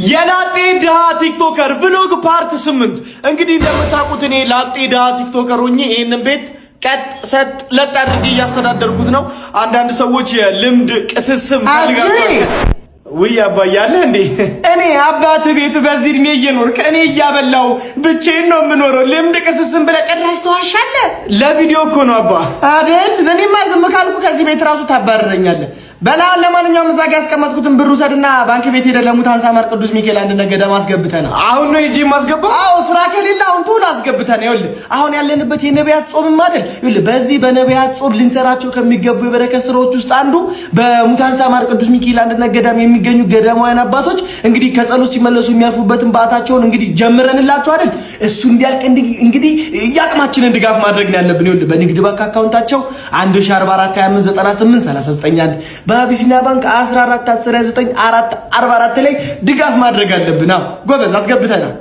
የላጤ ድሃ ቲክቶከር ብሎግ ፓርት 8 እንግዲህ እንደምታውቁት እኔ ላጤ ድሃ ቲክቶከር ሆኜ ይሄንን ቤት ቀጥ ሰጥ ለጥ አድርጌ እያስተዳደርኩት ነው። አንዳንድ ሰዎች የልምድ ቅስስም ፈልጋለሁ። ወይ አባያለ እንዴ እኔ አባት ቤት በዚህ እድሜ እየኖርክ እኔ እያበላው ብቻዬን ነው የምኖረው። ልምድ ቅስስም ብለህ ጭራሽ ተዋሻለህ። ለቪዲዮ እኮ ነው አባ አይደል? እኔማ ዝም ካልኩ ከዚህ ቤት ራሱ ታባረረኛለህ። በላ ለማንኛውም እዛ ጋር ያስቀመጥኩትን ብር ውሰድና ባንክ ቤት ሄደህ ለሙታን ሳማር ቅዱስ ሚካኤል አንድ ነገዳ ማስገብተህ ነው። አሁን ነው እጂ ማስገባው? አዎ ስራ ከሌለ አሁን ቶሎ አስገብተህ ነው። ይኸውልህ አሁን ያለንበት የነቢያት ጾምም አይደል? ይኸውልህ በዚህ በነቢያት ጾም ልንሰራቸው ከሚገቡ የበረከት ስራዎች ውስጥ አንዱ በሙታን ሳማር ቅዱስ ሚካኤል አንድ ነገዳም የሚገኙ ገዳማውያን አባቶች እንግዲህ ከጸሎት ሲመለሱ የሚያርፉበትን በዓታቸውን እንግዲህ ጀምረንላቸው አይደል? እሱ እንዲያልቅ እንግዲህ ያቅማችንን ድጋፍ ማድረግ ነው ያለብን። ይኸውልህ በንግድ ባንክ አካውንታቸው 14259839 በአቢሲኒያ ባንክ 14109444 ላይ ድጋፍ ማድረግ አለብን። ጎበዝ አስገብተናል።